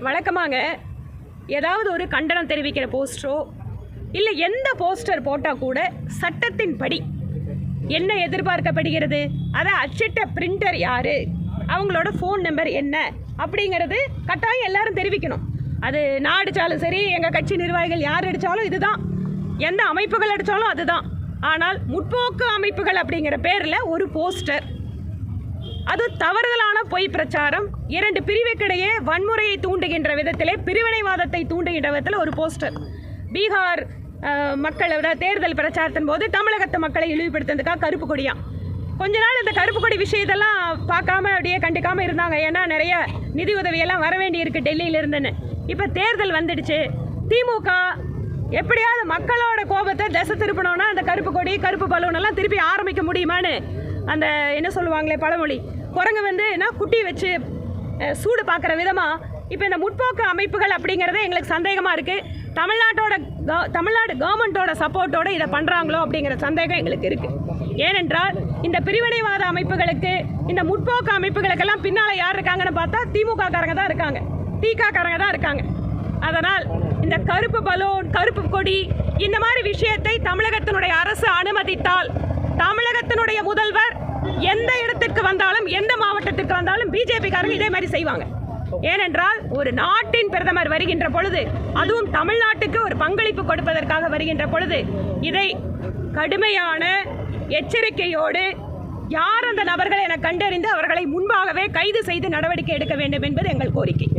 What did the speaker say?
வழக்கமாக ஏதாவது ஒரு கண்டனம் தெரிவிக்கிற போஸ்டரோ இல்லை எந்த போஸ்டர் போட்டால் கூட சட்டத்தின்படி என்ன எதிர்பார்க்கப்படுகிறது, அதை அச்சிட்ட பிரிண்டர் யார், அவங்களோட ஃபோன் நம்பர் என்ன அப்படிங்கிறது கட்டாயம் எல்லாரும் தெரிவிக்கணும். அது நான் அடித்தாலும் சரி, எங்கள் கட்சி நிர்வாகிகள் யார் அடித்தாலும் இதுதான், எந்த அமைப்புகள் அடித்தாலும் அதுதான். ஆனால் முற்போக்கு அமைப்புகள் அப்படிங்கிற பேரில் ஒரு போஸ்டர், அது தவறுதலான பொய் பிரச்சாரம், இரண்டு பிரிவுக்கிடையே வன்முறையை தூண்டுகின்ற விதத்திலே, பிரிவினைவாதத்தை தூண்டுகின்ற விதத்தில் ஒரு போஸ்டர். பீகார் மக்களோட தேர்தல் பிரச்சாரத்தின் போது தமிழகத்து மக்களை இழிவுபடுத்துறதுக்காக கருப்பு கொடியாம். கொஞ்ச நாள் இந்த கருப்பு கொடி விஷயத்தெல்லாம் பார்க்காம அப்படியே கண்டுக்காமல் இருந்தாங்க. ஏன்னா நிறைய நிதி உதவியெல்லாம் வர வேண்டி இருக்கு டெல்லியில இருந்துன்னு. இப்போ தேர்தல் வந்துடுச்சு, திமுக எப்படியாவது மக்களோட கோபத்தை திசை திருப்பணும்னா அந்த கருப்பு கொடி கருப்பு பலூன் எல்லாம் திருப்பி ஆரம்பிக்க முடியுமான்னு, அந்த என்ன சொல்லுவாங்களே பழமொழி, குரங்கு வந்து நான் குட்டி வச்சு சூடு பார்க்குற விதமாக இப்போ இந்த முற்போக்கு அமைப்புகள் அப்படிங்கிறத எங்களுக்கு சந்தேகமாக இருக்குது. தமிழ்நாடு கவர்மெண்ட்டோட சப்போர்ட்டோடு இதை பண்ணுறாங்களோ அப்படிங்கிற சந்தேகம் எங்களுக்கு இருக்குது. ஏனென்றால் இந்த பிரிவினைவாத அமைப்புகளுக்கு, இந்த முற்போக்கு அமைப்புகளுக்கெல்லாம் பின்னால் யார் இருக்காங்கன்னு பார்த்தா திமுக காரங்க தான் இருக்காங்க, திக காரங்க தான் இருக்காங்க. அதனால் இந்த கருப்பு பலூன் கருப்பு கொடி இந்த மாதிரி விஷயத்தை தமிழகத்தினுடைய அரசு அனுமதித்தால், தமிழகத்தினுடைய முதல்வர் எந்த இடத்திற்கு வந்தாலும், எந்த மாவட்டத்திற்கு வந்தாலும் பிஜேபி காரங்க இதே மாதிரி செய்வாங்க. ஏனென்றால் ஒரு நாட்டின் பிரதமர் வருகின்ற பொழுது, அதுவும் தமிழ்நாட்டுக்கு ஒரு பங்களிப்பு கொடுப்பதற்காக வருகின்ற பொழுது, இதை கடுமையான எச்சரிக்கையோடு யார் அந்த நபர்கள் என கண்டறிந்து அவர்களை முன்பாகவே கைது செய்து நடவடிக்கை எடுக்க வேண்டும் என்பது எங்கள் கோரிக்கை.